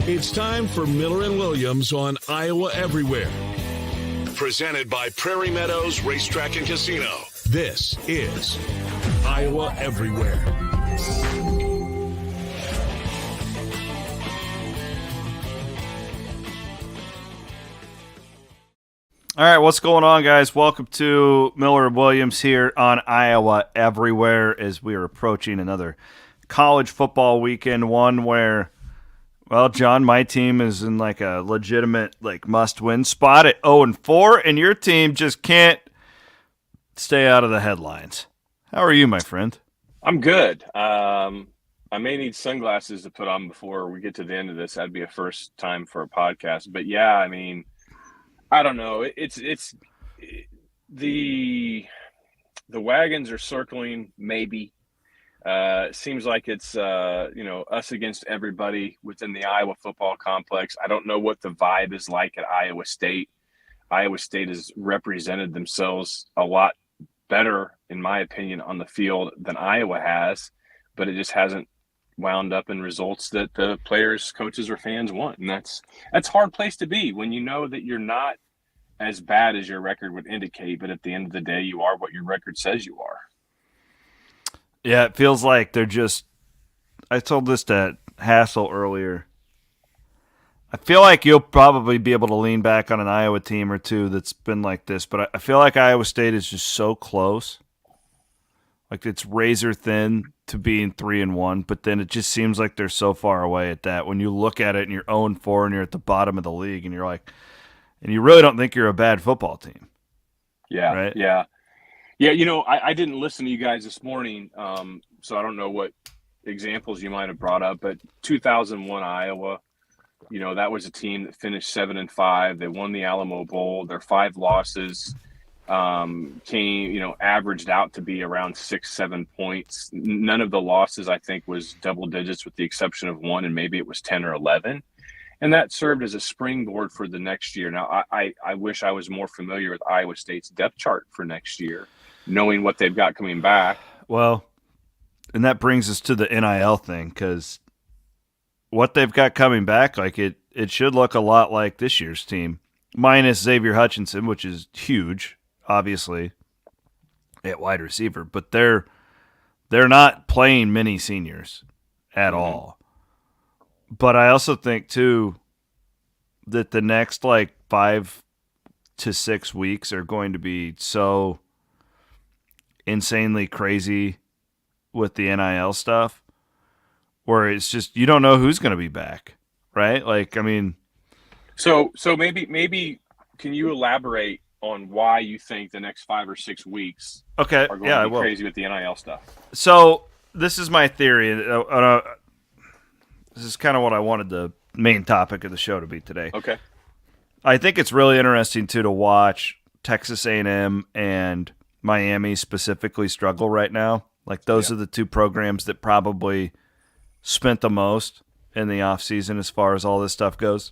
It's time for Miller and Williams on Iowa Everywhere. Presented by Prairie Meadows Racetrack and Casino. This is Iowa Everywhere. All right, what's going on, guys? Welcome to Miller and Williams here on Iowa Everywhere as we are approaching another college football weekend, one where, well, John, my team is in like a legitimate must-win spot at 0-4, and your team just can't stay out of the headlines. How are you, my friend? I'm good. I may need sunglasses to put on before we get to the end of this. That'd be a first time for a podcast. But yeah, I mean, I don't know. It's the wagons are circling. Maybe it seems like it's us against everybody within the Iowa football complex. I don't know what the vibe is like at Iowa State. Iowa State has represented themselves a lot better, in my opinion, on the field than Iowa has, but it just hasn't wound up in results that the players, coaches, or fans want. And that's a hard place to be when you know that you're not as bad as your record would indicate, but at the end of the day, you are what your record says you are. Yeah, it feels like they're just – I told this to Hassel earlier. I feel like you'll probably be able to lean back on an Iowa team or two that's been like this, but I feel like Iowa State is just so close. Like it's razor thin to being 3-1, but then it just seems like they're so far away at that. When you look at it and you're 0-4 and you're at the bottom of the league and you're like – and you really don't think you're a bad football team. Yeah, right? Yeah. I didn't listen to you guys this morning, so I don't know what examples you might have brought up, but 2001 Iowa, that was a team that finished 7-5. They won the Alamo Bowl. Their 5 losses averaged out to be around 6-7 points. None of the losses, I think, was double digits with the exception of one, and maybe it was 10 or 11. And that served as a springboard for the next year. Now, I wish I was more familiar with Iowa State's depth chart for next year, knowing what they've got coming back. Well, and that brings us to the NIL thing, because what they've got coming back, it should look a lot like this year's team, minus Xavier Hutchinson, which is huge, obviously, at wide receiver. But they're not playing many seniors at all. But I also think, too, that the next 5 to 6 weeks are going to be so insanely crazy with the NIL stuff, where it's just you don't know who's going to be back, right? So maybe can you elaborate on why you think the next 5 or 6 weeks are going to be crazy with the NIL stuff? So this is my theory. This is kind of what I wanted the main topic of the show to be today. Okay. I think it's really interesting, too, to watch Texas A&M and Miami specifically struggle right now. Those are the two programs that probably spent the most in the offseason as far as all this stuff goes.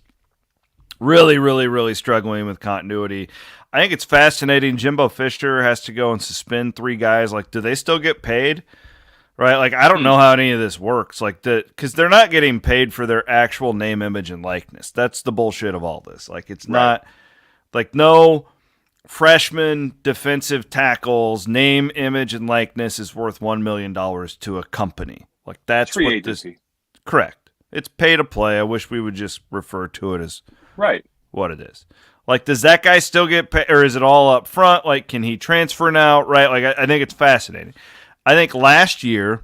Really, really, really struggling with continuity. I think it's fascinating. Jimbo Fisher has to go and suspend 3 guys. Do they still get paid? Right? I don't know how any of this works. Because they're not getting paid for their actual name, image, and likeness. That's the bullshit of all this. It's not no freshman defensive tackles name, image, and likeness is worth $1 million to a company. That's free what agency. this. Correct. It's pay to play. I wish we would just refer to it as what it is. Does that guy still get paid, or is it all up front? Can he transfer now? Right? I think it's fascinating. I think last year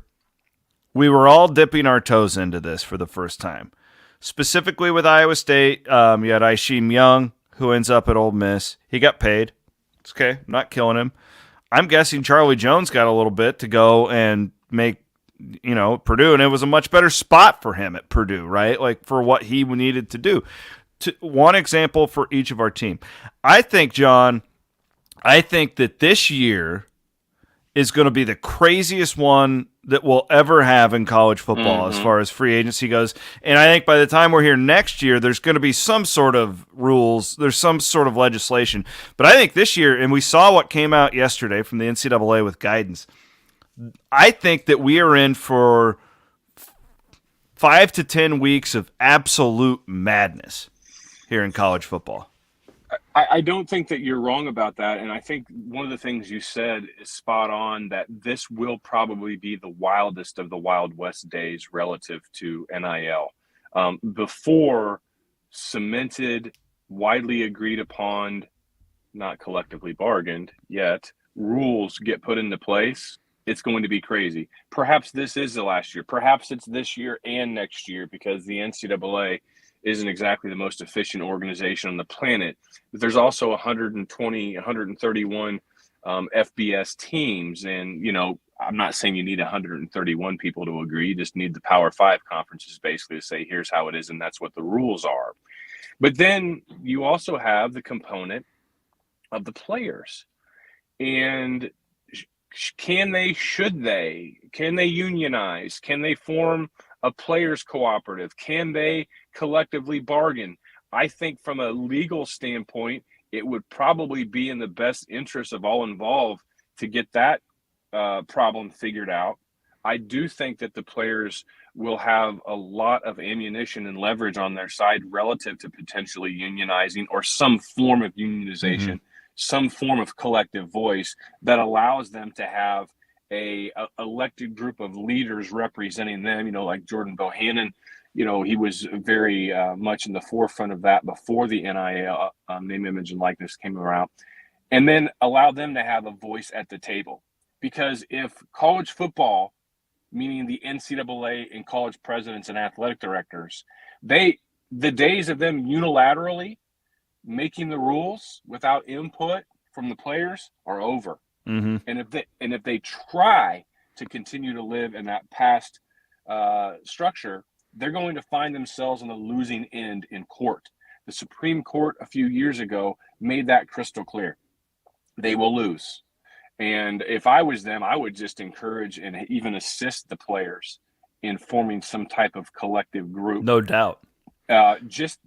we were all dipping our toes into this for the first time. Specifically with Iowa State, you had Isheem Young, who ends up at Ole Miss. He got paid. It's okay. I'm not killing him. I'm guessing Charlie Jones got a little bit to go and make, Purdue, and it was a much better spot for him at Purdue, right? For what he needed to do. One example for each of our team. I think, John, that this year is going to be the craziest one that we'll ever have in college football as far as free agency goes. And I think by the time we're here next year, there's going to be some sort of rules. There's some sort of legislation. But I think this year, and we saw what came out yesterday from the NCAA with guidance, I think that we are in for 5 to 10 weeks of absolute madness here in college football. I don't think that you're wrong about that. And I think one of the things you said is spot on, that this will probably be the wildest of the Wild West days relative to NIL. Before cemented, widely agreed upon, not collectively bargained yet, rules get put into place, it's going to be crazy. Perhaps this is the last year. Perhaps it's this year and next year, because the NCAA isn't exactly the most efficient organization on the planet. But there's also 120, 131 FBS teams. And, I'm not saying you need 131 people to agree. You just need the Power 5 conferences basically to say, here's how it is, and that's what the rules are. But then you also have the component of the players. And can they unionize? Can they form a players cooperative? Can they collectively bargain? I think from a legal standpoint, it would probably be in the best interest of all involved to get that problem figured out. I do think that the players will have a lot of ammunition and leverage on their side relative to potentially unionizing or some form of unionization, some form of collective voice that allows them to have a elected group of leaders representing them, like Jordan Bohannon. He was very much in the forefront of that before the NIL name, image, and likeness came around, and then allow them to have a voice at the table. Because if college football, meaning the NCAA and college presidents and athletic directors, the days of them unilaterally making the rules without input from the players are over. And if they try to continue to live in that past structure, they're going to find themselves on the losing end in court. The Supreme Court a few years ago made that crystal clear. They will lose. And if I was them, I would just encourage and even assist the players in forming some type of collective group. No doubt. Just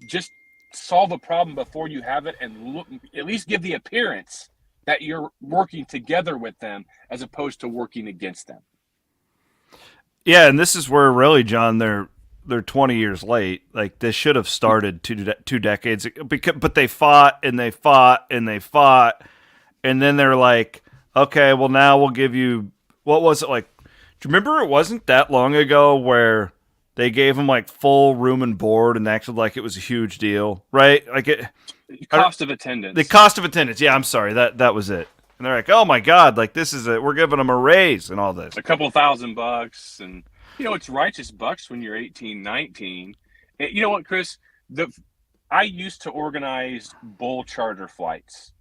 solve a problem before you have it, and at least give the appearance that you're working together with them as opposed to working against them. Yeah, and this is where really, John, they're 20 years late. Like, this should have started two decades ago, but they fought and they fought and they fought, and then they're like, okay, well, now we'll give you, what was it like? Do you remember it wasn't that long ago where they gave them like full room and board and acted like it was a huge deal, right? Like cost of attendance. The cost of attendance. Yeah, I'm sorry. That was it. And they're like, oh my God, like this is it. We're giving them a raise and all this. A couple $1,000, and it's righteous bucks when you're 18, 19. And you know what, Chris? I used to organize bull charter flights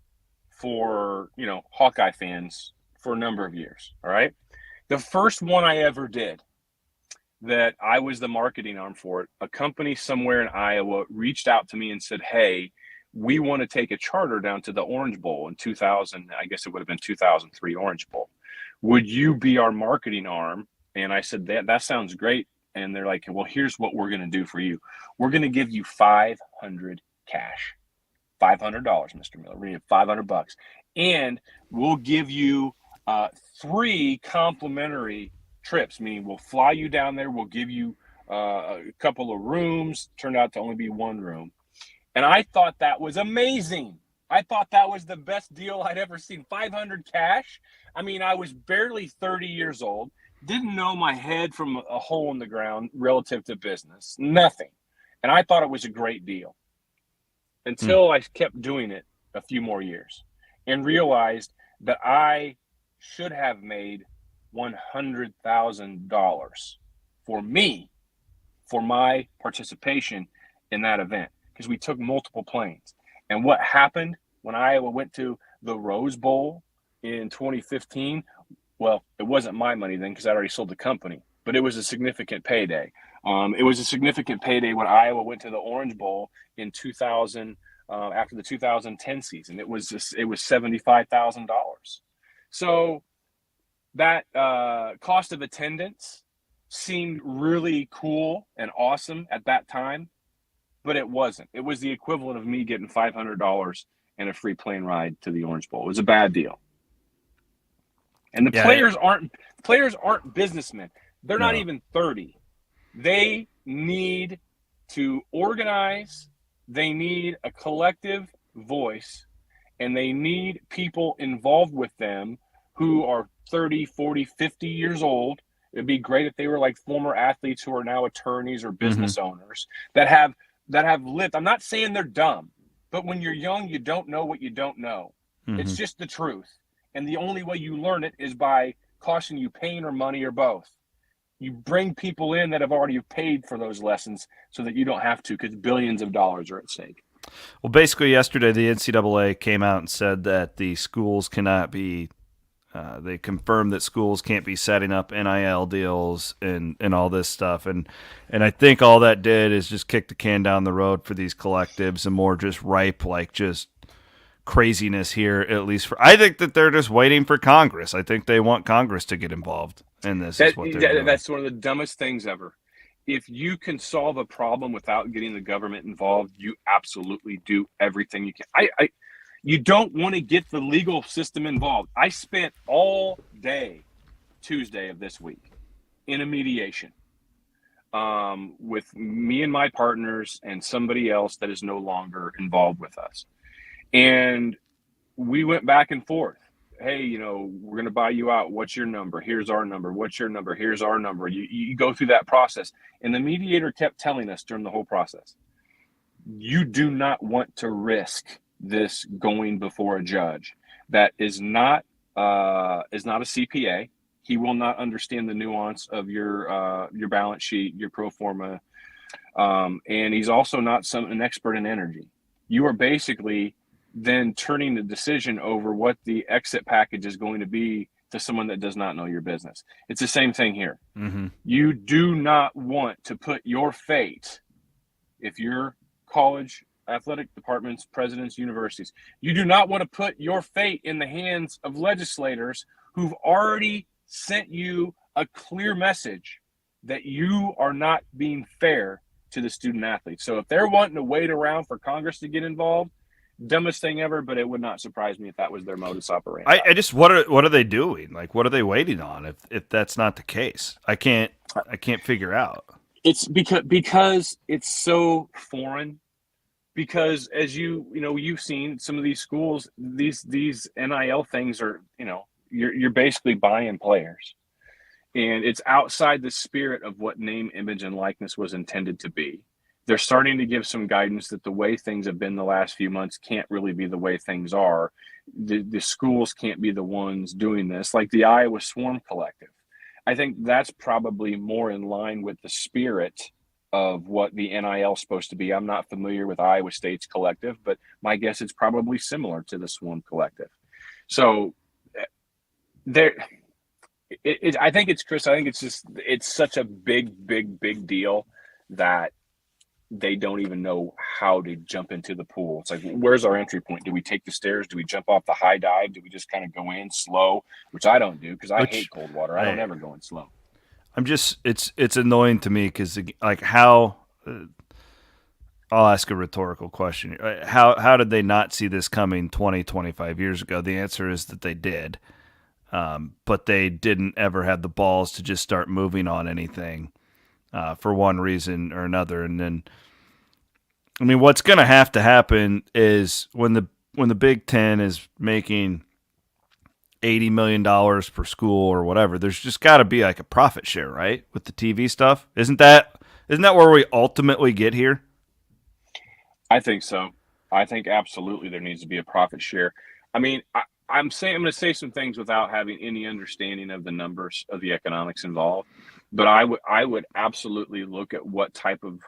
for, Hawkeye fans for a number of years. All right. The first one I ever did, that I was the marketing arm for it, a company somewhere in Iowa reached out to me and said, hey, we want to take a charter down to the Orange Bowl in 2000. I guess it would have been 2003 Orange Bowl. Would you be our marketing arm? And I said, that sounds great. And they're like, well, here's what we're going to do for you. We're going to give you $500 cash. $500, Mr. Miller. We're going to give $500, and we'll give you 3 complimentary trips, meaning we'll fly you down there. We'll give you a couple of rooms. Turned out to only be 1 room. And I thought that was amazing. I thought that was the best deal I'd ever seen. $500 cash. I mean, I was barely 30 years old. Didn't know my head from a hole in the ground relative to business. Nothing. And I thought it was a great deal. Until I kept doing it a few more years and realized that I should have made $100,000 for me, for my participation in that event, because we took multiple planes. And what happened when Iowa went to the Rose Bowl in 2015, well, it wasn't my money then because I already sold the company, but it was a significant payday. It was a significant payday when Iowa went to the Orange Bowl in 2000 after the 2010 season. It was $75,000. So that cost of attendance seemed really cool and awesome at that time, but it wasn't. It was the equivalent of me getting $500 and a free plane ride to the Orange Bowl. It was a bad deal. And players aren't businessmen. They're not even 30. They need to organize. They need a collective voice, and they need people involved with them who are 30, 40, 50 years old. It'd be great if they were like former athletes who are now attorneys or business owners that have lived. I'm not saying they're dumb, but when you're young, you don't know what you don't know. It's just the truth. And the only way you learn it is by costing you pain or money or both. You bring people in that have already paid for those lessons so that you don't have to, because billions of dollars are at stake. Well, basically yesterday the NCAA came out and said that the schools cannot be they confirmed that schools can't be setting up NIL deals and all this stuff. And I think all that did is just kick the can down the road for these collectives and more just ripe, like just craziness here, at least I think that they're just waiting for Congress. I think they want Congress to get involved in this. That's one of the dumbest things ever. If you can solve a problem without getting the government involved, you absolutely do everything you can. You don't want to get the legal system involved. I spent all day Tuesday of this week in a mediation with me and my partners and somebody else that is no longer involved with us. And we went back and forth. Hey, we're going to buy you out. What's your number? Here's our number. What's your number? Here's our number. You go through that process. And the mediator kept telling us during the whole process, you do not want to risk this going before a judge that is not a CPA. He will not understand the nuance of your balance sheet, your pro forma. And he's also not an expert in energy. You are basically then turning the decision over what the exit package is going to be to someone that does not know your business. It's the same thing here. You do not want to put your fate, if you're college, athletic departments, presidents, universities, you do not want to put your fate in the hands of legislators who've already sent you a clear message that you are not being fair to the student athletes. So if they're wanting to wait around for Congress to get involved, dumbest thing ever, but it would not surprise me if that was their modus operandi. I just what are they doing? Like, what are they waiting on if that's not the case? I can't figure out. It's because it's so foreign. Because as you've seen some of these schools, these NIL things are, you're basically buying players, and it's outside the spirit of what name, image, and likeness was intended to be. They're starting to give some guidance that the way things have been the last few months can't really be the way things are. The schools can't be the ones doing this, like the Iowa Swarm Collective. I think that's probably more in line with the spirit of what the NIL is supposed to be. I'm not familiar with Iowa State's collective, but my guess it's probably similar to the Swarm Collective. So I think it's, Chris, I think it's such a big deal that they don't even know how to jump into the pool. It's like, where's our entry point? Do we take the stairs? Do we jump off the high dive? Do we just kind of go in slow, which I don't do because I hate cold water. I don't ever go in slow. I'm just it's annoying to me because like how I'll ask a rhetorical question. How did they not see this coming 20, 25 years ago? The answer is that they did, but they didn't ever have the balls to just start moving on anything for one reason or another. And then, I mean, what's going to happen is when the Big Ten is making $80 million per school or whatever, there's just got to be like a profit share, right? With the TV stuff. Isn't that where we ultimately get here? I think so. I think absolutely there needs to be a profit share. I mean, I'm going to say some things without having any understanding of the numbers of the economics involved, but I would absolutely look at what type of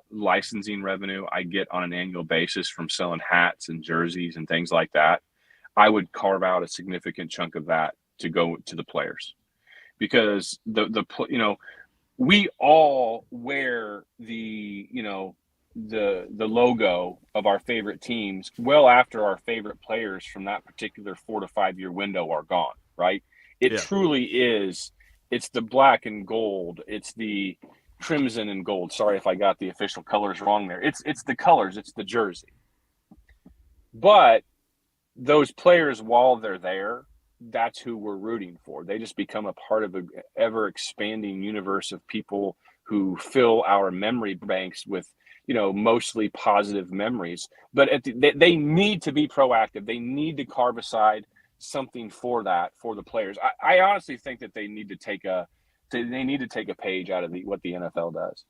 licensing revenue I get on an annual basis from selling hats and jerseys and things like that. I would carve out a significant chunk of that to go to the players, because we all wear the logo of our favorite teams well after our favorite players from that particular 4 to 5 year window are gone, right? It truly is. It's the black and gold. It's the crimson and gold. Sorry if I got the official colors wrong there. It's the colors. It's the jersey. But those players, while they're there, that's who we're rooting for. They just become a part of an ever expanding universe of people who fill our memory banks with, mostly positive memories. But they need to be proactive. They need to carve aside something for the players. I honestly think that they need to take a page out of what the NFL does,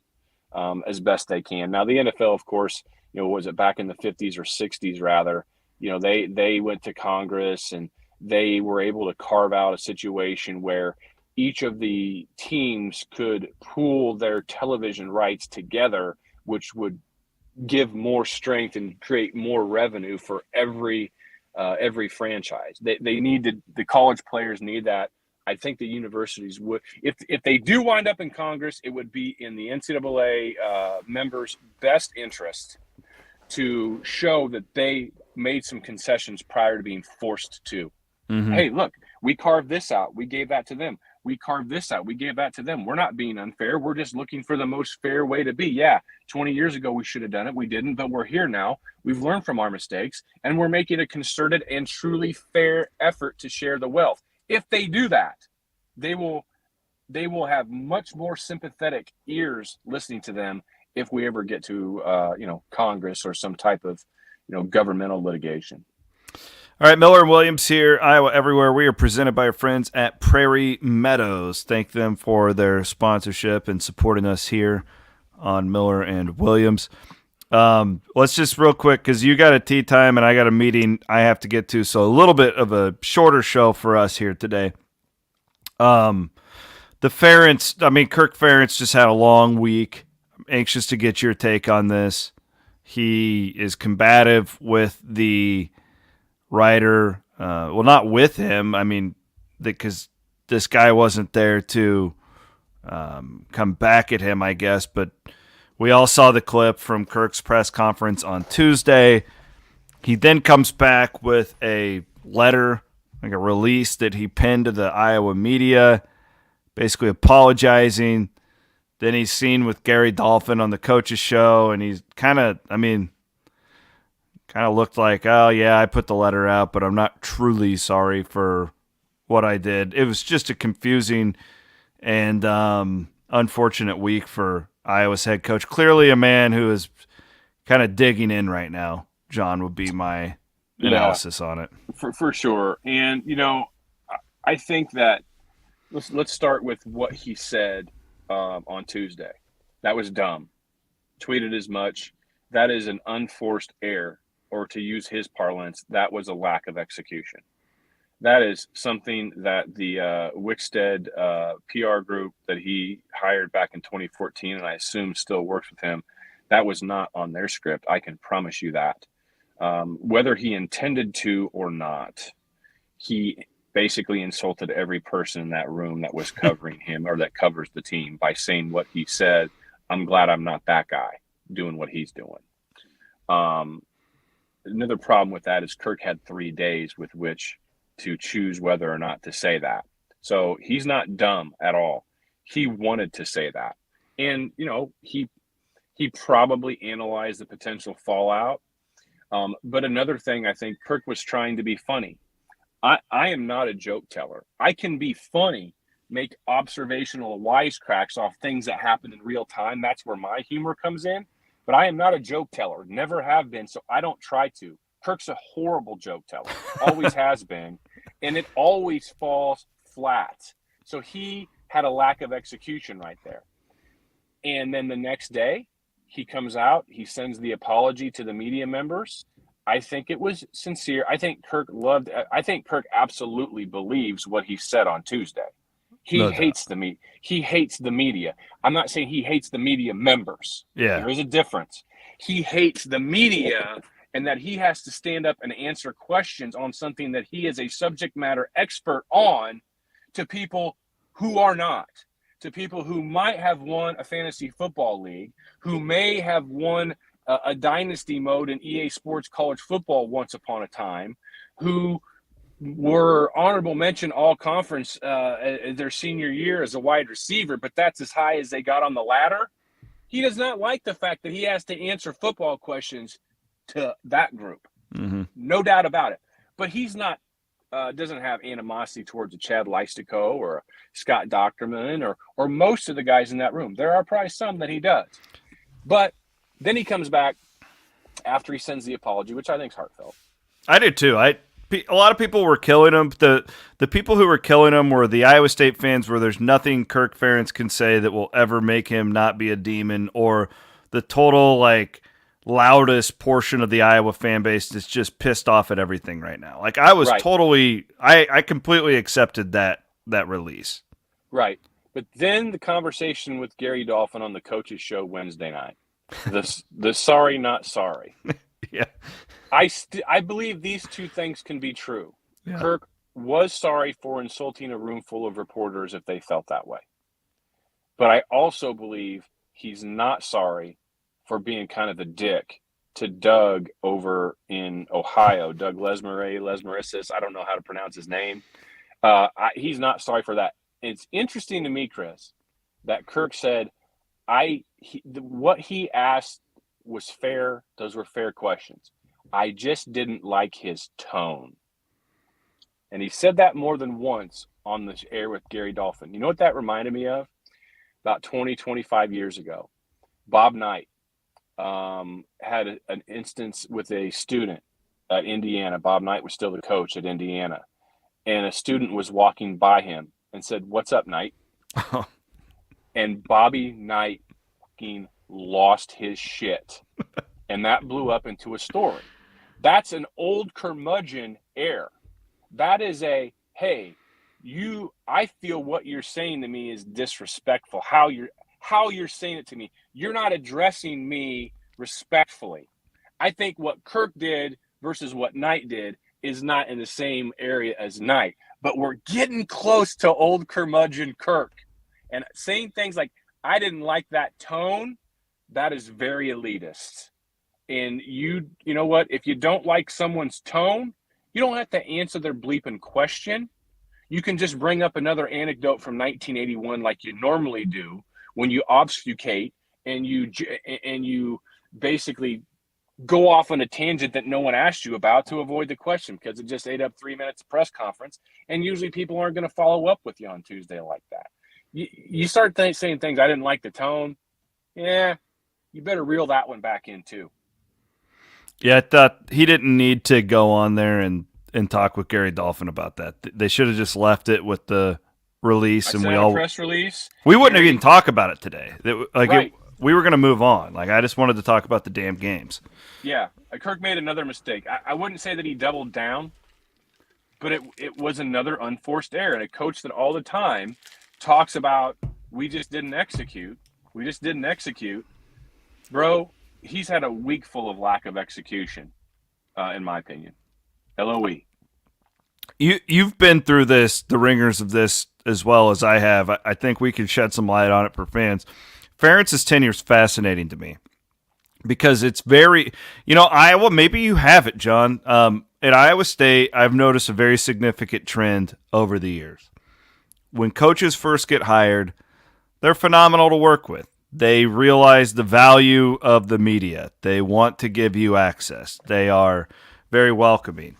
as best they can. Now, the NFL, of course, was it back in the 50s or 60s rather, they went to Congress and they were able to carve out a situation where each of the teams could pool their television rights together, which would give more strength and create more revenue for every franchise. They need to, the college players need that. I think the universities would, if they do wind up in Congress, it would be in the NCAA members' best interest to show that they made some concessions prior to being forced to. Mm-hmm. Hey, look, we carved this out. We gave that to them. We carved this out. We gave that to them. We're not being unfair. We're just looking for the most fair way to be. Yeah, 20 years ago, we should have done it. We didn't, but we're here now. We've learned from our mistakes, and we're making a concerted and truly fair effort to share the wealth. If they do that, they will have much more sympathetic ears listening to them if we ever get to, Congress or some type of, governmental litigation. All right, Miller and Williams here, Iowa Everywhere. We are presented by our friends at Prairie Meadows. Thank them for their sponsorship and supporting us here on Miller and Williams. Let's just real quick, because you got a tea time and I got a meeting I have to get to, so a little bit of a shorter show for us here today. The Ferentz, Kirk Ferentz just had a long week. I'm anxious to get your take on this. He is combative with the writer, not with him, because this guy wasn't there to come back at him, I guess, but we all saw the clip from Kirk's press conference on Tuesday. He then comes back with a letter, like a release that he penned to the Iowa media, basically apologizing. Then he's seen with Gary Dolphin on the Coach's Show, and he's kind of looked like, oh, yeah, I put the letter out, but I'm not truly sorry for what I did. It was just a confusing and unfortunate week for Iowa's head coach. Clearly a man who is kind of digging in right now, John, would be my analysis on it. For sure. And, I think that let's start with what he said on Tuesday. That was dumb. Tweeted as much. That is an unforced error. Or to use his parlance, that was a lack of execution. That is something that the Wickstead PR group that he hired back in 2014, and I assume still works with him, that was not on their script. I can promise you that. Whether he intended to or not, he basically insulted every person in that room that was covering him or that covers the team by saying what he said. I'm glad I'm not that guy doing what he's doing. Another problem with that is Kirk had 3 days with which to choose whether or not to say that. So he's not dumb at all. He wanted to say that. And, he probably analyzed the potential fallout. But another thing, I think Kirk was trying to be funny. I am not a joke teller. I can be funny, make observational wisecracks off things that happen in real time. That's where my humor comes in. But I am not a joke teller, never have been, so I don't try to. Kirk's a horrible joke teller, always has been, and it always falls flat. So he had a lack of execution right there. And then the next day, he comes out, he sends the apology to the media members. I think it was sincere. I think Kirk absolutely believes what he said on Tuesday. He hates the media. He hates the media. I'm not saying he hates the media members. Yeah. There's a difference. He hates the media and that he has to stand up and answer questions on something that he is a subject matter expert on to people who are not, to people who might have won a fantasy football league, who may have won a dynasty mode in EA Sports college football once upon a time, who were honorable mention all conference their senior year as a wide receiver, but that's as high as they got on the ladder. He does not like the fact that he has to answer football questions to that group. Mm-hmm. No doubt about it. But he's not doesn't have animosity towards a Chad Leistico or a Scott Docterman or most of the guys in that room. There are probably some that he does. But then he comes back after he sends the apology, which I think is heartfelt. I did too. A lot of people were killing him. The people who were killing him were the Iowa State fans where there's nothing Kirk Ferentz can say that will ever make him not be a demon, or the total loudest portion of the Iowa fan base that's just pissed off at everything right now. Like I was totally I completely accepted that release. Right. But then the conversation with Gary Dolphin on the coach's show Wednesday night. The sorry not sorry. Yeah. I believe these two things can be true. Yeah. Kirk was sorry for insulting a room full of reporters if they felt that way. But I also believe he's not sorry for being kind of the dick to Doug over in Ohio. Doug Lesmerises, I don't know how to pronounce his name. He's not sorry for that. It's interesting to me, Chris, that Kirk said, what he asked was fair. Those were fair questions. I just didn't like his tone. And he said that more than once on the air with Gary Dolphin. You know what that reminded me of? About 25 years ago. Bob Knight had an instance with a student at Indiana. Bob Knight was still the coach at Indiana. And a student was walking by him and said, "What's up, Knight?" And Bobby Knight lost his shit. And that blew up into a story. That's an old curmudgeon air. That is hey, I feel what you're saying to me is disrespectful. How you're saying it to me. You're not addressing me respectfully. I think what Kirk did versus what Knight did is not in the same area as Knight. But we're getting close to old curmudgeon Kirk. And saying things like, I didn't like that tone, that is very elitist. And you know what? If you don't like someone's tone, you don't have to answer their bleeping question. You can just bring up another anecdote from 1981 like you normally do when you obfuscate and you basically go off on a tangent that no one asked you about to avoid the question because it just ate up 3 minutes of press conference. And usually people aren't going to follow up with you on Tuesday like that. You start saying things, I didn't like the tone. Yeah, you better reel that one back in too. Yeah, I thought he didn't need to go on there and talk with Gary Dolphin about that. They should have just left it with the release, and press release. We wouldn't even talk about it today. We were going to move on. I just wanted to talk about the damn games. Yeah, Kirk made another mistake. I wouldn't say that he doubled down, but it was another unforced error. And a coach that all the time talks about we just didn't execute. Bro, he's had a week full of lack of execution, in my opinion. LOE. You've been through the ringers of this as well as I have. I think we can shed some light on it for fans. Ferentz's tenure is fascinating to me because it's very, Iowa, maybe you have it, John. At Iowa State, I've noticed a very significant trend over the years. When coaches first get hired, they're phenomenal to work with. They realize the value of the media. They want to give you access. They are very welcoming.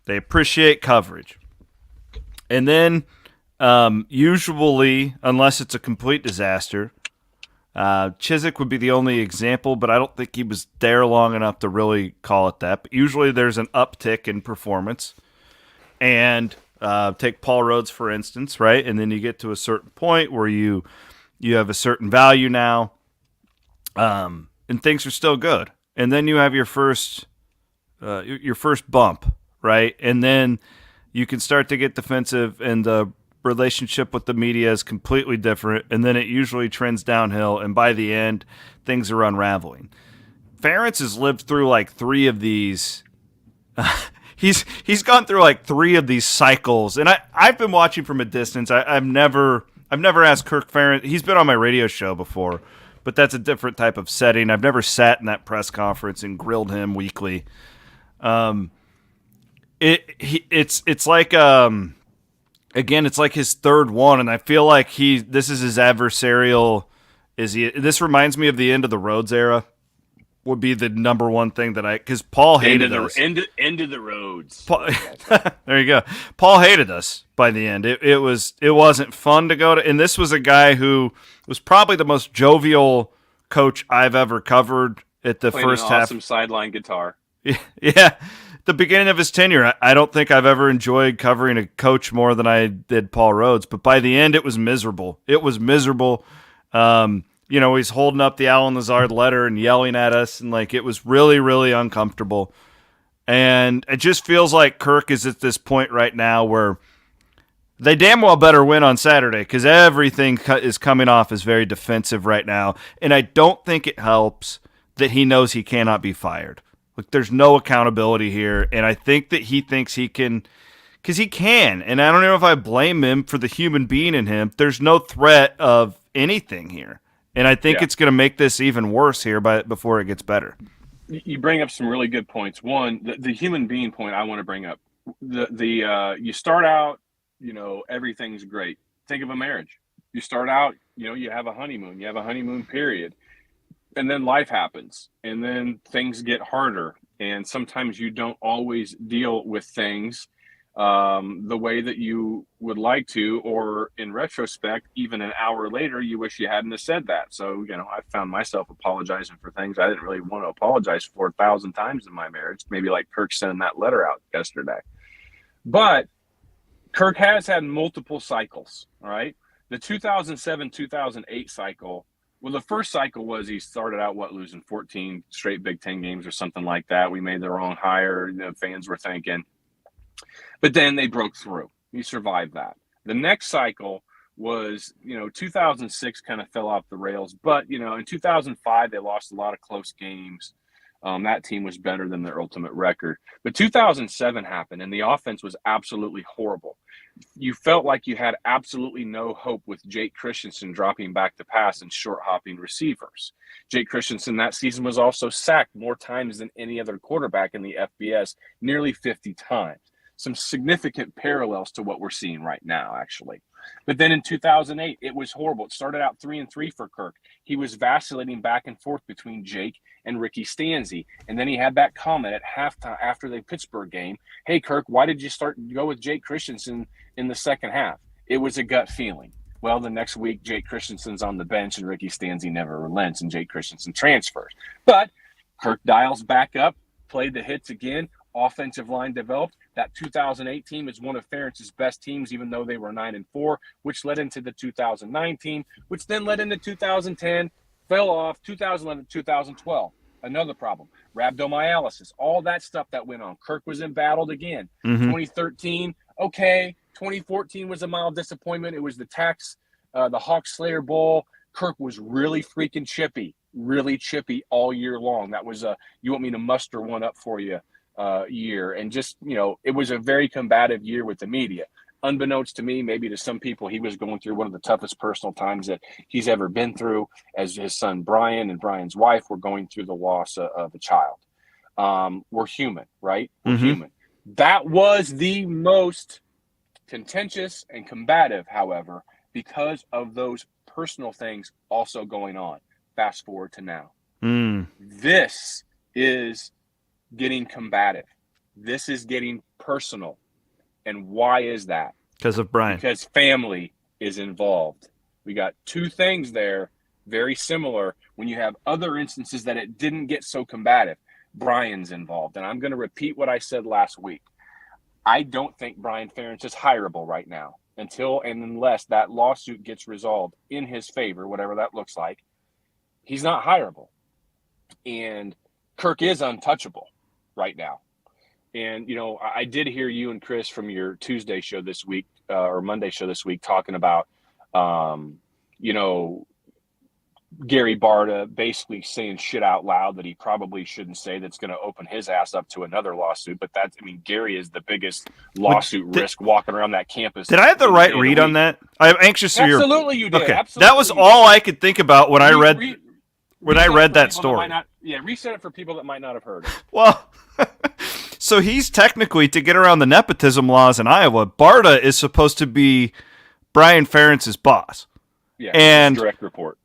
They appreciate coverage. And then usually, unless it's a complete disaster, Chizik would be the only example, but I don't think he was there long enough to really call it that. But usually there's an uptick in performance. And take Paul Rhodes, for instance, right? And then you get to a certain point where you have a certain value now, and things are still good. And then you have your first bump, right? And then you can start to get defensive, and the relationship with the media is completely different, and then it usually trends downhill, and by the end, things are unraveling. Ferentz has lived through three of these. He's gone through 3 of these cycles, and I've been watching from a distance. I've never asked Kirk Ferentz. He's been on my radio show before, but that's a different type of setting. I've never sat in that press conference and grilled him weekly. It's like again, it's like his third one, and I feel like this is as adversarial as he. This reminds me of the end of the Rhodes era, would be the number one thing that because Paul hated us. End of the roads. There you go. Paul hated us by the end. It wasn't fun to go to, and this was a guy who was probably the most jovial coach I've ever covered at the first half. Awesome sideline guitar. Yeah. The beginning of his tenure, I don't think I've ever enjoyed covering a coach more than I did Paul Rhodes. But by the end, it was miserable. It was miserable. He's holding up the Alan Lazard letter and yelling at us, and like it was really, really uncomfortable. And it just feels like Kirk is at this point right now where they damn well better win on Saturday because everything is coming off as very defensive right now. And I don't think it helps that he knows he cannot be fired. Like, there's no accountability here, and I think that he thinks he can, because he can, and I don't know if I blame him for the human being in him. There's no threat of anything here, and I think it's going to make this even worse here before it gets better. You bring up some really good points. One, the human being point I want to bring up. You start out, everything's great. Think of a marriage. You start out, you have a honeymoon. You have a honeymoon period. And then life happens, and then things get harder. And sometimes you don't always deal with things the way that you would like to, or in retrospect, even an hour later, you wish you hadn't have said that. So, I found myself apologizing for things I didn't really want to apologize for 1,000 times in my marriage, maybe like Kirk sending that letter out yesterday. But Kirk has had multiple cycles, all right? The 2007-2008 cycle, well, the first cycle was he started out, losing 14 straight Big Ten games or something like that. We made the wrong hire, fans were thinking. But then they broke through. He survived that. The next cycle was, 2006 kind of fell off the rails. But, in 2005, they lost a lot of close games. That team was better than their ultimate record. But 2007 happened, and the offense was absolutely horrible. You felt like you had absolutely no hope with Jake Christensen dropping back to pass and short-hopping receivers. Jake Christensen that season was also sacked more times than any other quarterback in the FBS, nearly 50 times. Some significant parallels to what we're seeing right now, actually. But then in 2008, it was horrible. It started out 3-3 for Kirk. He was vacillating back and forth between Jake and Ricky Stanzi. And then he had that comment at halftime after the Pittsburgh game. Hey, Kirk, why did you go with Jake Christensen in the second half? It was a gut feeling. Well, the next week, Jake Christensen's on the bench and Ricky Stanzi never relents and Jake Christensen transfers. But Kirk dials back up, played the hits again. Offensive line developed. That 2008 team is one of Ferentz's best teams, even though they were 9-4, which led into the 2009 team, which then led into 2010, fell off, 2011, 2012. Another problem. Rhabdomyolysis, all that stuff that went on. Kirk was embattled again. 2013, okay. 2014 was a mild disappointment. It was the Hawk Slayer Bowl. Kirk was really freaking chippy all year long. That was you want me to muster one up for you year. And just, it was a very combative year with the media. Unbeknownst to me, maybe to some people, he was going through one of the toughest personal times that he's ever been through, as his son Brian and Brian's wife were going through the loss of a child. We're human, right? We're human. That was the most contentious and combative, however, because of those personal things also going on. Fast forward to now. This is getting combative. This is getting personal. And why is that? Because of Brian. Because family is involved. We got two things there, very similar. When you have other instances that it didn't get so combative, Brian's involved. And I'm going to repeat what I said last week. I don't think Brian Ferentz is hireable right now until and unless that lawsuit gets resolved in his favor, whatever that looks like. He's not hireable. And Kirk is untouchable right now. And, I did hear you and Chris from your Tuesday show this week or Monday show this week talking about, Gary Barta basically saying shit out loud that he probably shouldn't say that's going to open his ass up to another lawsuit. But Gary is the biggest lawsuit risk walking around that campus. Did I have the right read on that? I'm anxious to hear. Absolutely you did. Okay. Absolutely that was all I could think about when I read that story. Reset it for people that might not have heard it. Well, so he's technically, to get around the nepotism laws in Iowa, Barta is supposed to be Brian Ferentz's boss. Yeah, and direct report.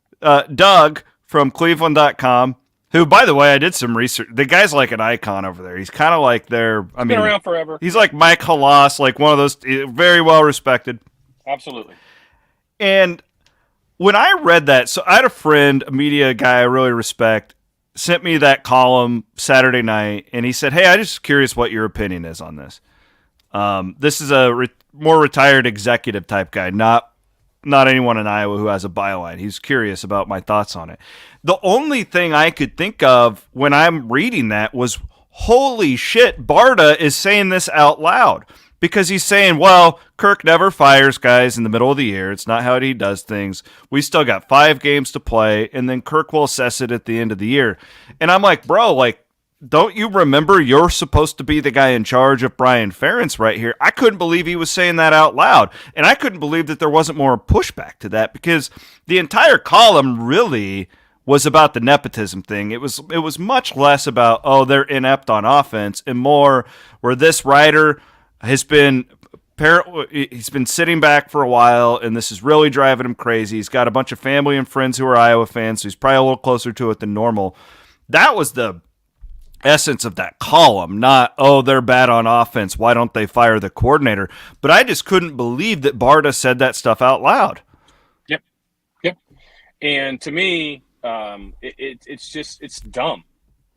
Doug from Cleveland.com Who, by the way, I did some research. The guy's like an icon over there. He's kind of like He's been around forever. He's like Mike Halas, like one of those, very well respected. Absolutely. And when I read that, so I had a friend, a media guy I really respect, sent me that column Saturday night, and he said, "Hey, I'm just curious what your opinion is on this." This is a more retired executive type guy, not anyone in Iowa who has a byline. He's curious about my thoughts on it. The only thing I could think of when I'm reading that was, holy shit, Barta is saying this out loud. Because he's saying, well, Kirk never fires guys in the middle of the year. It's not how he does things. We still got 5 games to play, and then Kirk will assess it at the end of the year. And I'm like, bro, like, don't you remember you're supposed to be the guy in charge of Brian Ferentz right here? I couldn't believe he was saying that out loud. And I couldn't believe that there wasn't more pushback to that, because the entire column really was about the nepotism thing. It was much less about, oh, they're inept on offense, and more where this writer he's been sitting back for a while, and this is really driving him crazy. He's got a bunch of family and friends who are Iowa fans, so he's probably a little closer to it than normal. That was the essence of that column, not, oh, they're bad on offense, why don't they fire the coordinator? But I just couldn't believe that Barta said that stuff out loud. Yep. And to me, it's dumb.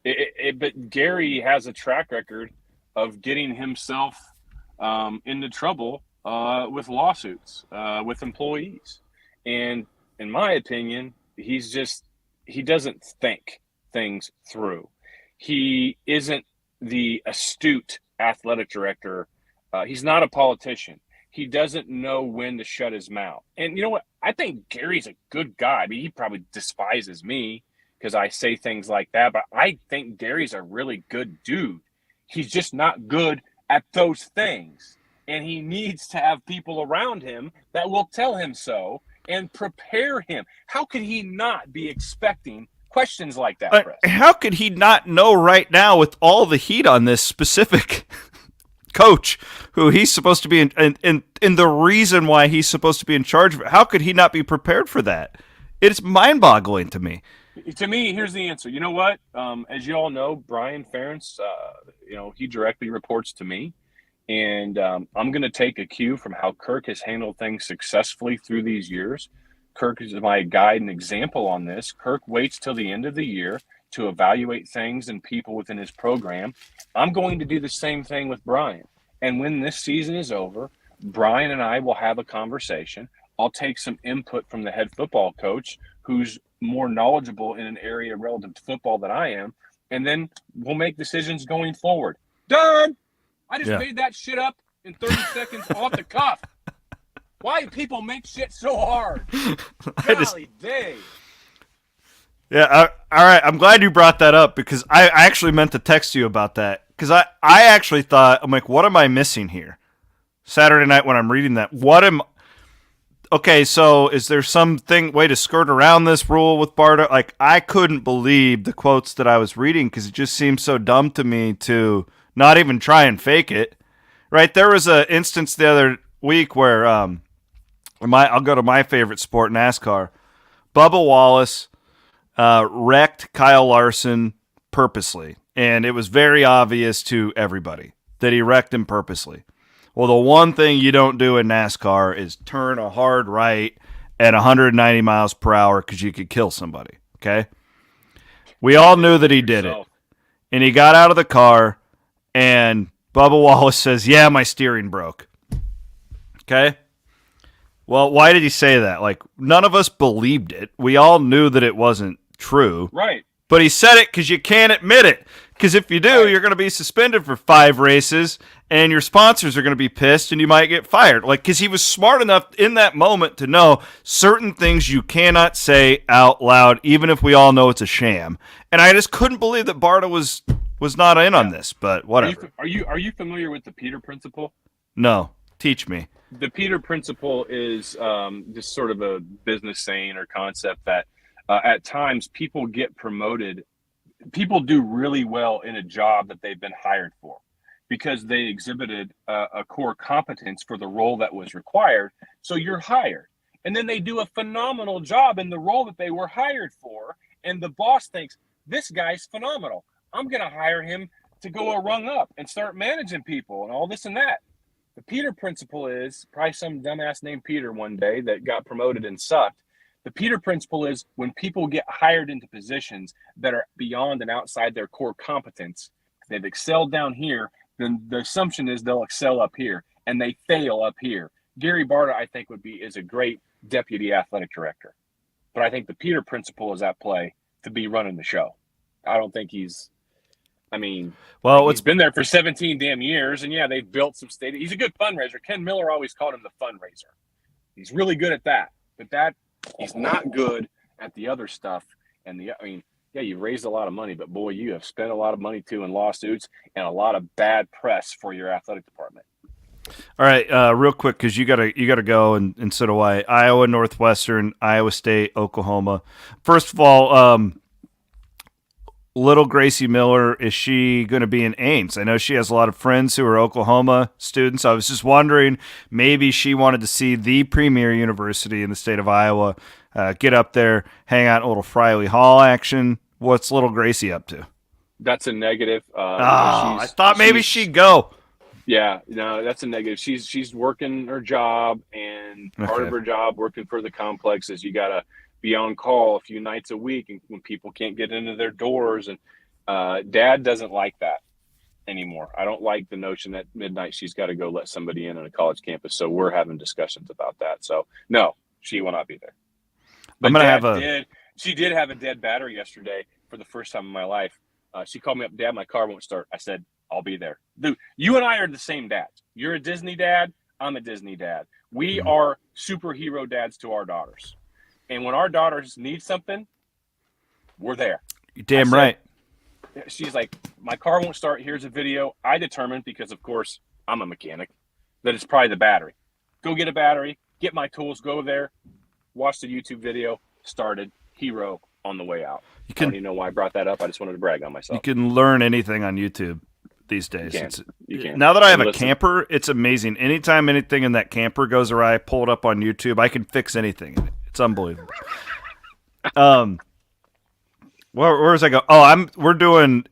But Gary has a track record of getting himself into trouble with lawsuits with employees. And in my opinion, he doesn't think things through. He isn't the astute athletic director. He's not a politician. He doesn't know when to shut his mouth. And you know what? I think Gary's a good guy. I mean, he probably despises me because I say things like that, but I think Gary's a really good dude. He's just not good at those things. And he needs to have people around him that will tell him so and prepare him. How could he not be expecting questions like that, Chris? How could he not know right now, with all the heat on this specific coach who he's supposed to be in the reason why he's supposed to be in charge of it? How could he not be prepared for that? It's mind-boggling to me. To me, here's the answer. You know what? As you all know, Brian Ferentz, he directly reports to me. And I'm going to take a cue from how Kirk has handled things successfully through these years. Kirk is my guide and example on this. Kirk waits till the end of the year to evaluate things and people within his program. I'm going to do the same thing with Brian. And when this season is over, Brian and I will have a conversation. I'll take some input from the head football coach, who's more knowledgeable in an area relative to football than I am. And then we'll make decisions going forward. Done. I just made that shit up in 30 seconds off the cuff. Why do people make shit so hard? Golly Dave. Yeah, all right. I'm glad you brought that up, because I actually meant to text you about that. Because I actually thought, I'm like, what am I missing here? Saturday night when I'm reading that. Okay, so is there way to skirt around this rule with Barta? Like, I couldn't believe the quotes that I was reading, because it just seemed so dumb to me to not even try and fake it, right? There was an instance the other week where I'll go to my favorite sport, NASCAR. Bubba Wallace wrecked Kyle Larson purposely, and it was very obvious to everybody that he wrecked him purposely. Well, the one thing you don't do in NASCAR is turn a hard right at 190 miles per hour, because you could kill somebody, okay? We all knew that he did it. And he got out of the car, and Bubba Wallace says, yeah, my steering broke. Okay? Well, why did he say that? Like, none of us believed it. We all knew that it wasn't true. Right. But he said it because you can't admit it. Because if you do, you're going to be suspended for 5 races, and your sponsors are going to be pissed, and you might get fired. Like, because he was smart enough in that moment to know certain things you cannot say out loud, even if we all know it's a sham. And I just couldn't believe that Barta was not in on this, but whatever. Are you familiar with the Peter Principle? No. Teach me. The Peter Principle is just sort of a business saying or concept that at times people get promoted. People do really well in a job that they've been hired for because they exhibited a core competence for the role that was required. So you're hired. And then they do a phenomenal job in the role that they were hired for. And the boss thinks, this guy's phenomenal. I'm going to hire him to go a rung up and start managing people and all this and that. The Peter principle is probably some dumbass named Peter one day that got promoted and sucked. The Peter principle is when people get hired into positions that are beyond and outside their core competence, they've excelled down here, then the assumption is they'll excel up here, and they fail up here. Gary Barta, I think, is a great deputy athletic director. But I think the Peter principle is at play to be running the show. I don't think he's been there for 17 damn years, and yeah, they've built some stadiums. He's a good fundraiser. Ken Miller always called him the fundraiser. He's really good at that, but he's not good at the other stuff. And you've raised a lot of money, but boy, you have spent a lot of money too in lawsuits and a lot of bad press for your athletic department. All right, real quick, because you gotta go, and so do I. Iowa, Northwestern, Iowa State, Oklahoma. First of all, little Gracie Miller, is she going to be in Ames? I know she has a lot of friends who are Oklahoma students. I was just wondering, maybe she wanted to see the premier university in the state of Iowa, get up there, hang out in a little Friley Hall action. What's little Gracie up to? That's a negative. I thought maybe she'd go. Yeah, no, that's a negative. She's working her job, and part of her job working for the complex is you got to be on call a few nights a week, and when people can't get into their doors. And Dad doesn't like that anymore. I don't like the notion that midnight she's got to go let somebody in on a college campus. So we're having discussions about that. So no, she will not be there. But she did have a dead battery yesterday for the first time in my life. She called me up, Dad, my car won't start. I said, I'll be there. Dude, you and I are the same dads. You're a Disney dad. I'm a Disney dad. We are superhero dads to our daughters. And when our daughters need something, we're there. You're damn right. She's like, my car won't start. Here's a video. I determined, because of course I'm a mechanic, that it's probably the battery. Go get a battery, get my tools, go there, watch the YouTube video, started, hero on the way out. I don't even know why I brought that up. I just wanted to brag on myself. You can learn anything on YouTube these days. You can. Now that I have a camper, it's amazing. Anytime anything in that camper goes awry, I pull it up on YouTube. I can fix anything in it. It's unbelievable. Where was I go? Oh,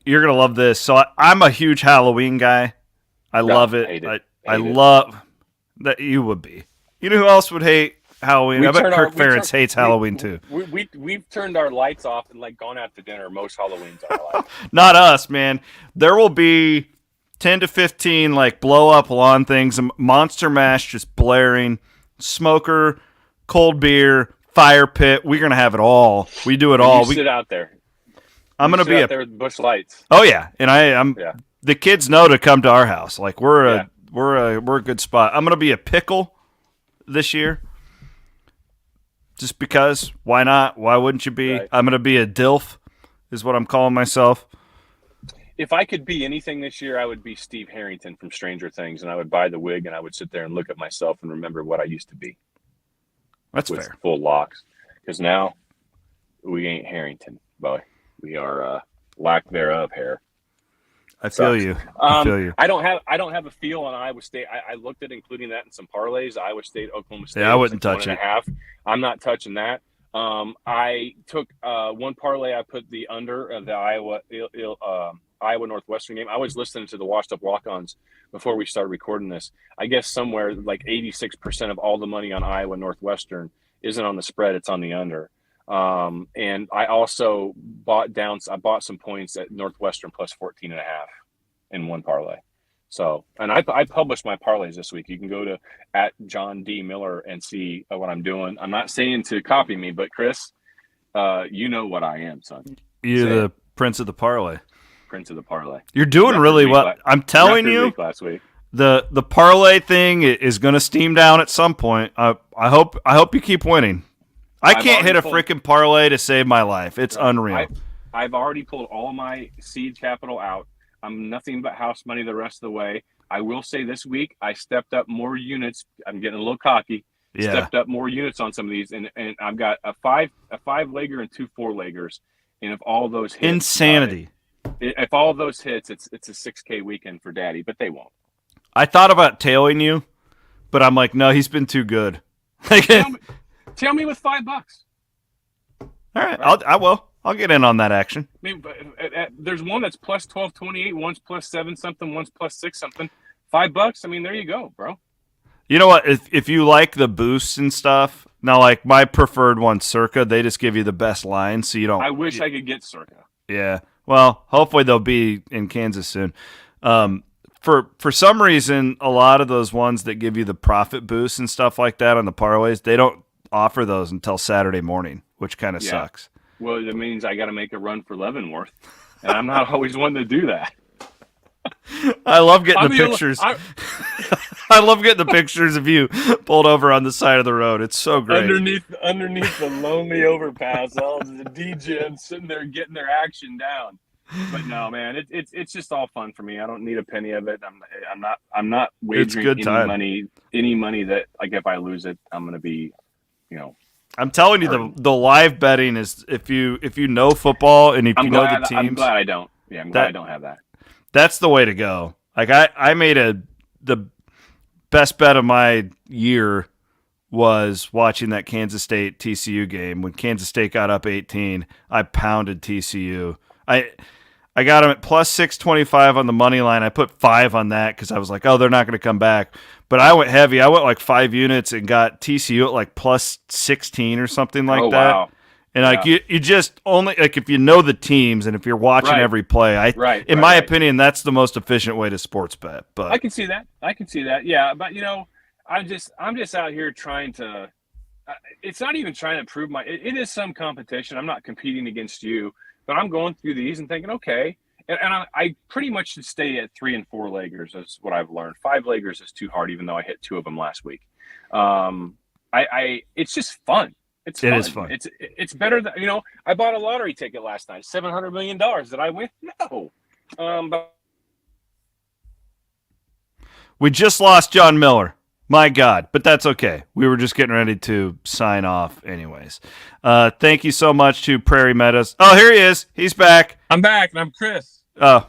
you're gonna love this. So I'm a huge Halloween guy. I love it. I love that. You would be. You know who else would hate Halloween? I bet Kirk Ferentz hates Halloween too. We've turned our lights off and gone out to dinner most Halloweens of our life. Not us, man. There will be 10 to 15 blow up lawn things, Monster Mash just blaring, smoker, cold beer, fire pit. We're gonna have it all. We do it all. We sit out there. I'm gonna be out there with bush lights. Oh yeah, and I'm. Yeah. The kids know to come to our house. We're a good spot. I'm gonna be a pickle this year. Just because, why not? Why wouldn't you be? Right. I'm going to be a DILF, is what I'm calling myself. If I could be anything this year, I would be Steve Harrington from Stranger Things, and I would buy the wig, and I would sit there and look at myself and remember what I used to be. That's with fair. Full locks. Because now, we ain't Harrington, boy. We are lack thereof hair. I feel you. I feel you. I don't have a feel on Iowa State. I looked at including that in some parlays. Iowa State, Oklahoma State. Yeah, I wouldn't touch it. 1.5. I'm not touching that. I took one parlay. I put the under of the Iowa Northwestern game. I was listening to the Washed Up Walk-Ons before we started recording this. I guess somewhere 86% of all the money on Iowa Northwestern isn't on the spread; it's on the under. And I also bought some points at Northwestern plus 14.5 in one parlay. So, and I published my parlays this week. You can go to @JohnD Miller and see what I'm doing. I'm not saying to copy me, but Chris, you know what I am, son. You're the prince of the parlay. Prince of the parlay. You're doing really well. I'm telling you, last week. The parlay thing is going to steam down at some point. I hope you keep winning. I can't hit a freaking parlay to save my life. It's unreal. I've already pulled all my seed capital out. I'm nothing but house money the rest of the way. I will say this week I stepped up more units. I'm getting a little cocky. Yeah. Stepped up more units on some of these, and I've got a five legger and 2 4-leggers. And if all those hits, insanity. If all of those hits, it's a $6K weekend for Daddy, but they won't. I thought about tailing you, but I'm like, no, he's been too tell me with $5. All right, I will. I'll get in on that action. I mean, there's one that's plus 12.28, one's plus 7 something, one's plus 6 something. $5. I mean, there you go, bro. You know what? If you like the boosts and stuff, now like my preferred one, Circa, they just give you the best line, so you don't. I wish I could get Circa. Yeah. Well, hopefully they'll be in Kansas soon. For some reason, a lot of those ones that give you the profit boosts and stuff like that on the parlays, they don't offer those until Saturday morning, which kind of sucks. Well, that means I got to make a run for Leavenworth, and I'm not always one to do that. I love getting the pictures. I love getting the pictures of you pulled over on the side of the road. It's so great. Underneath the lonely overpass, all the DJs sitting there getting their action down. But no, man, it's just all fun for me. I don't need a penny of it. I'm not wagering any money that, like, if I lose it, I'm going to be, I'm telling you, the live betting is if you know football and if you know the teams. I'm glad I don't. Yeah, I'm glad I don't have that. That's the way to go. Like I made the best bet of my year was watching that Kansas State TCU game. When Kansas State got up 18, I pounded TCU. I got them at plus 625 on the money line. I put 5 on that because I was like, oh, they're not going to come back. But I went heavy. I went like 5 units and got TCU at like plus 16 or something like that. Wow. And like you just only like if you know the teams and if you're watching every play, in my opinion, that's the most efficient way to sports bet. But I can see that. Yeah, but I'm just out here trying to. It's not even trying to prove it is some competition. I'm not competing against you, but I'm going through these and thinking, okay, and I pretty much should stay at 3 and 4 leggers. That's what I've learned. 5 leggers is too hard, even though I hit 2 of them last week. It's just fun. It is fun. It's better than I bought a lottery ticket last night, $700 million. Did I win? No. But we just lost John Miller. My God, but that's okay. We were just getting ready to sign off anyways. Thank you so much to Prairie Meadows. Oh, here he is. He's back. I'm back, and I'm Chris. Oh,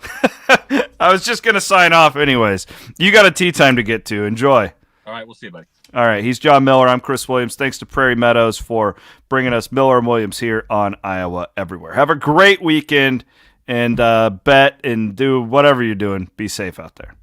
I was just going to sign off anyways. You got a tea time to get to. Enjoy. All right, we'll see you, buddy. All right, he's John Miller. I'm Chris Williams. Thanks to Prairie Meadows for bringing us Miller and Williams here on Iowa Everywhere. Have a great weekend and bet and do whatever you're doing. Be safe out there.